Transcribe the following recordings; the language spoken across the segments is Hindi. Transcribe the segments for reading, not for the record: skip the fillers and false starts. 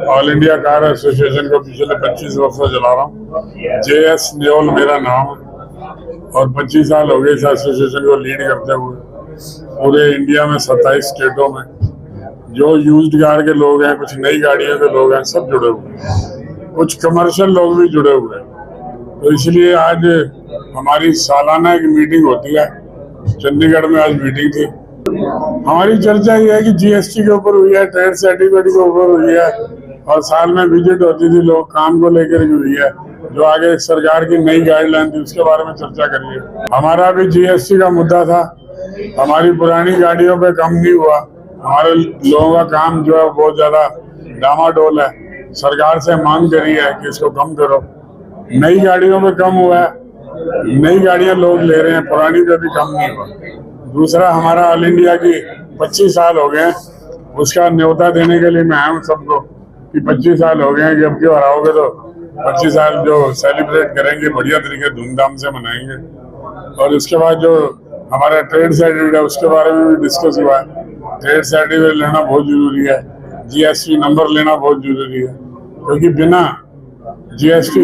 ऑल इंडिया कार एसोसिएशन को पिछले 25 वर्षों चला रहा हूँ। JS न्योल मेरा नाम है और 25 साल हो गए इस एसोसिएशन को लीड करते हुए। पूरे इंडिया में 27 स्टेटों में जो यूज्ड कार के लोग हैं, कुछ नई गाड़ियों के लोग हैं, सब जुड़े हुए हैं। कुछ कमर्शियल लोग भी जुड़े हुए हैं। तो इसलिए आज हमारी सालाना एक मीटिंग होती है। चंडीगढ़ में आज मीटिंग थी। हमारी चर्चा ये है कि GST के ऊपर हुई है, ट्रेड सर्टिफिकेट के ऊपर हुई है और साल में विजिट होती थी, लोग काम को लेकर भी हुई है। जो आगे सरकार की नई गाइडलाइन थी उसके बारे में चर्चा करिए। हमारा भी GST का मुद्दा था। हमारी पुरानी गाड़ियों पे कम नहीं हुआ। हमारे लोगों का काम जो है बहुत ज्यादा डामाडोल है। सरकार से मांग करी है कि इसको कम करो। नई गाड़ियों पे कम हुआ है, नई गाड़ियां लोग ले रहे हैं, पुरानी पे भी कम नहीं हुआ। दूसरा, हमारा ऑल इंडिया की 25 साल हो गए, उसका न्योता देने के लिए मैं आया हूँ सबको कि 25 साल हो गए, जब क्यों हराओगे तो 25 साल जो सेलिब्रेट करेंगे, बढ़िया तरीके धूमधाम से मनाएंगे। और उसके बाद जो हमारा ट्रेड सर्टिफिकेट है उसके बारे में भी डिस्कस हुआ है। ट्रेड सर्टिफिकेट लेना बहुत जरूरी है, GST नंबर लेना बहुत जरूरी है, क्योंकि बिना GST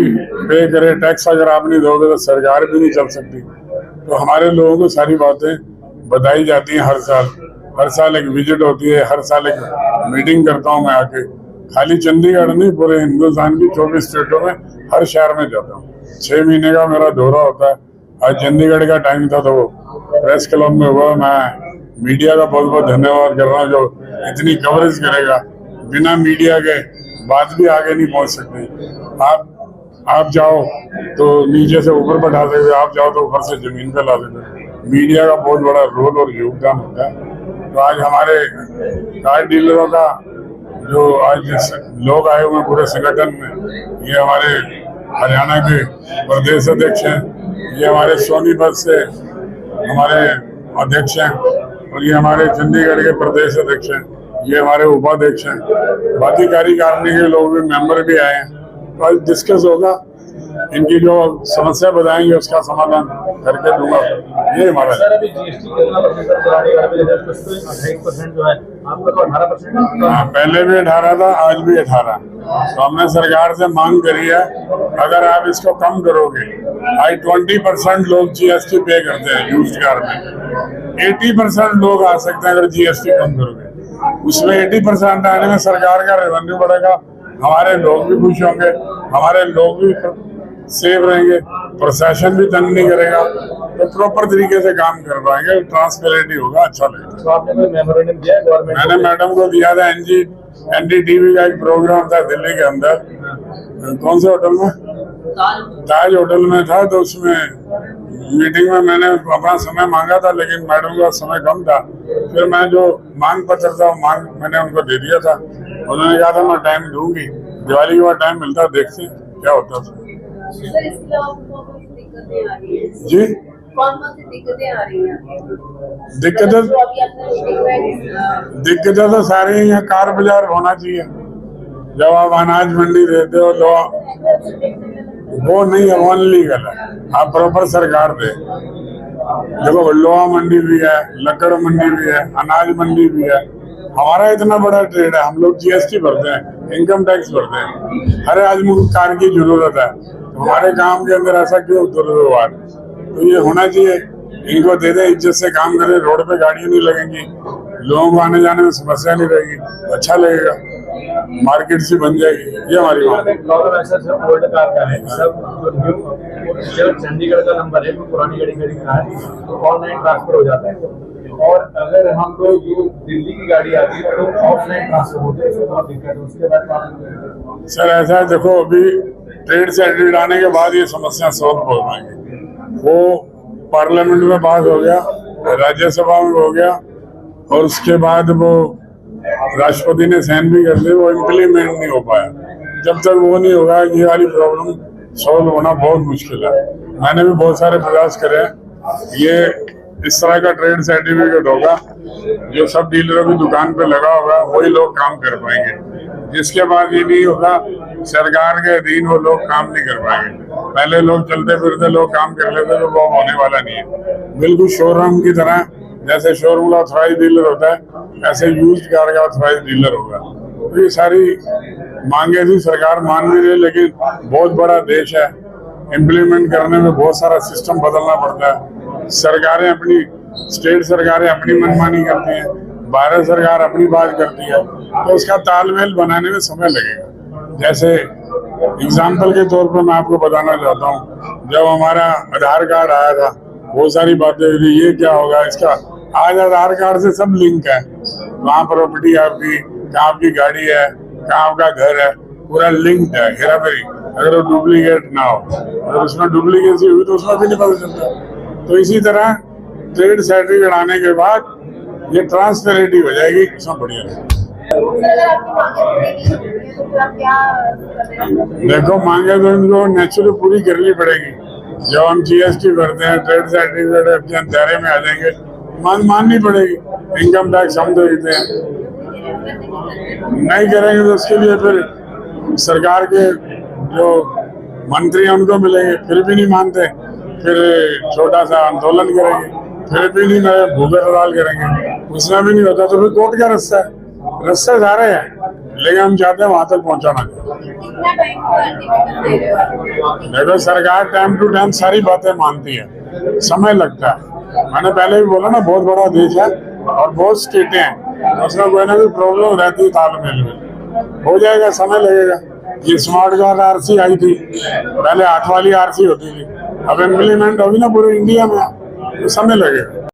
पे करे टैक्स अगर आप नहीं दोगे तो सरकार भी नहीं चल सकती। तो हमारे लोगों को सारी बातें बताई जाती हैं। हर साल एक विजिट होती है, हर साल एक मीटिंग करता हूँ मैं आके। खाली चंडीगढ़ नहीं, पूरे हिंदुस्तान की 24 स्टेटों में हर शहर में जाता हूँ। 6 महीने का मेरा दौरा होता है। आज चंडीगढ़ का टाइम था तो वो प्रेस क्लब में हुआ। मैं मीडिया का बहुत बहुत धन्यवाद कर रहा हूँ जो इतनी कवरेज करेगा। बिना मीडिया के बात भी आगे नहीं पहुँच सकती। आप जाओ तो नीचे से ऊपर बढ़ा देते, आप जाओ तो ऊपर से जमीन पे ला देते। मीडिया का बहुत बड़ा रोल और योगदान होता है। तो आज हमारे कार डीलरों का जो आज लोग आए हुए पूरे संगठन में, ये हमारे हरियाणा के प्रदेश अध्यक्ष हैं, ये हमारे सोनीपत से हमारे अध्यक्ष हैं और ये हमारे चंडीगढ़ के प्रदेश अध्यक्ष हैं, ये हमारे उपाध्यक्ष हैं। बाकी कार्यकारिणी के लोग भी, मेंबर भी आए हैं। तो आज डिस्कस होगा, इनकी जो समस्या बताएंगे उसका समाधान करके दूंगा। ये हमारा सर, अभी GST कितना परसेंट जो है आपका तो 18%। हाँ, पहले भी 18 था, आज भी 18। तो हमने सरकार से मांग करी है, अगर आप इसको कम करोगे। आज 20% लोग GST पे करते हैं यूज्ड कार में। 80% लोग आ सकते हैं अगर GST कम करोगे। उसमें 80% आने में सरकार का रेवेन्यू बढ़ेगा, हमारे लोग भी खुश होंगे, हमारे लोग भी सेफ रहेंगे, प्रशासन भी तंग नहीं करेगा, तो प्रॉपर तरीके से काम कर पाएंगे, ट्रांसपेरेंटी होगा, अच्छा लगेगा। तो आपने कोई मेमोरेंडम दिया है गवर्नमेंट? मैंने मैडम को दिया था। NDTV का एक प्रोग्राम था दिल्ली के अंदर, कौन से होटल में, ताज होटल में था। तो उसमें मीटिंग में मैंने अपना समय मांगा था, लेकिन मैडम का समय कम था। फिर मैं जो मांग पत्र था मांग मैंने उनको दे दिया था। उन्होंने कहा था मैं टाइम दूंगी, दिवाली के बाद टाइम मिलता, देखते क्या होता था। जी, कौन-कौन सी दिक्कतें आ रही हैं? दिक्कतें तो सारी हैं। कार बाजार होना चाहिए। जब आप अनाज मंडी देते हो तो वो नहीं है, वो अनलीगल है। आप प्रॉपर सरकार दे। देखो, लोहा मंडी भी है, लकड़ मंडी भी है, अनाज मंडी भी है। हमारा इतना बड़ा ट्रेड है, हम लोग GST भरते हैं, इनकम टैक्स भरते हैं। हर आदमी को कार की जरूरत है, तो हमारे काम के अंदर ऐसा क्यों दुर्व्यवहार? तो ये होना चाहिए। इनको दे दे, इज्जत से काम करे, रोड पे गाड़ियां नहीं लगेंगी, लोगों को आने जाने में समस्या नहीं रहेगी, अच्छा लगेगा, मार्केट से बन जाएगी। ये हमारी बात है। ओल्ड कार का है सब, चंडीगढ़ का नंबर है, तो पुरानी गाड़ी का है तो ऑनलाइन ट्रांसफर हो जाता है। और अगर हम लोग जो दिल्ली की गाड़ी आती है तो ऑफलाइन ट्रांसफर होती है, बहुत दिक्कत है। उसके बाद सर ऐसा है, देखो अभी ट्रेड सर्टिफिकेट आने के बाद ये समस्या सॉल्व हो पाएंगी। वो पार्लियामेंट में पास हो गया, राज्यसभा में हो गया और उसके बाद वो राष्ट्रपति ने साइन भी कर दी, वो इम्प्लीमेंट नहीं हो पाया। जब तक वो नहीं होगा ये वाली प्रॉब्लम सॉल्व होना बहुत मुश्किल है। मैंने भी बहुत सारे प्रयास करे हैं। ये इस तरह का ट्रेड सर्टिफिकेट होगा जो सब डीलरों की दुकान पे लगा होगा, वही लोग काम कर पाएंगे। जिसके बाद ये नहीं होगा, सरकार के अधीन वो लोग काम नहीं कर पाएंगे। पहले लोग चलते फिरते लोग काम कर लेते, तो वो होने वाला नहीं है। बिल्कुल शोरूम की तरह, जैसे शोरूम का ऑथराइज्ड डीलर होता है, ऐसे यूज्ड कार का ऑथराइज डीलर होगा। तो ये सारी मांगे थी, सरकार मान भी रही, लेकिन बहुत बड़ा देश है, इम्प्लीमेंट करने में बहुत सारा सिस्टम बदलना पड़ता है। सरकारें अपनी, स्टेट सरकारें अपनी मनमानी करती हैं, भारत सरकार अपनी बात करती है, तो उसका तालमेल बनाने में समय लगेगा। जैसे एग्जाम्पल के तौर पर मैं आपको बताना चाहता हूँ, जब हमारा आधार कार्ड आया था बहुत सारी बातें हुई, ये क्या होगा इसका। आज आधार कार्ड से सब लिंक है, कहाँ प्रॉपर्टी है आपकी, कहाँ आपकी गाड़ी है, कहाँ आपका घर है, पूरा लिंक्ड है। हेरा फेरी अगर वो डुप्लीकेट ना हो, अगर उसमें डुप्लीकेसी हुई तो उसमें भी नहीं पता चलता। तो इसी तरह ट्रेड सर्टिफिकेट आने के बाद ये ट्रांसपेरेंटी हो जाएगी, इसमें बढ़िया है। अगर आपकी मांगे पूरी नहीं होती है तो फिर आप क्या करेंगे? देखो, मांगे तो इनको नेचुरली पूरी करनी पड़ेगी। जब हम जीएसटी भरते हैं, ट्रेड सर्टिफिकेट अपने दायरे में आ जाएंगे, माननी पड़ेगी। इनकम टैक्स हम तो देते हैं, नहीं करेंगे तो उसके लिए फिर सरकार के जो मंत्री हैं उनको मिलेंगे, फिर भी नहीं मानते, फिर छोटा सा आंदोलन करेंगे, फिर भी नहीं, भूखे हड़ताल करेंगे, उसमें भी नहीं होता तो फिर कोर्ट का रास्ता जा रहे हैं, लेकिन हम चाहते हैं वहां तक पहुंचाना। कितना टाइम दे रहे हो? देखो, सरकार टाइम टू टाइम सारी बातें मानती है, समय लगता है। मैंने पहले भी बोला ना, बहुत बड़ा देश है और बहुत स्टेटें हैं, उसमें कोई ना कोई प्रॉब्लम रहती है, तालमेल में हो जाएगा, समय लगेगा। ये स्मार्ट कार्ड आरसी आई थी, पहले हाथ वाली आरसी होती थी, अब इम्प्लीमेंट होगी ना पूरे इंडिया में, तो समय लगेगा।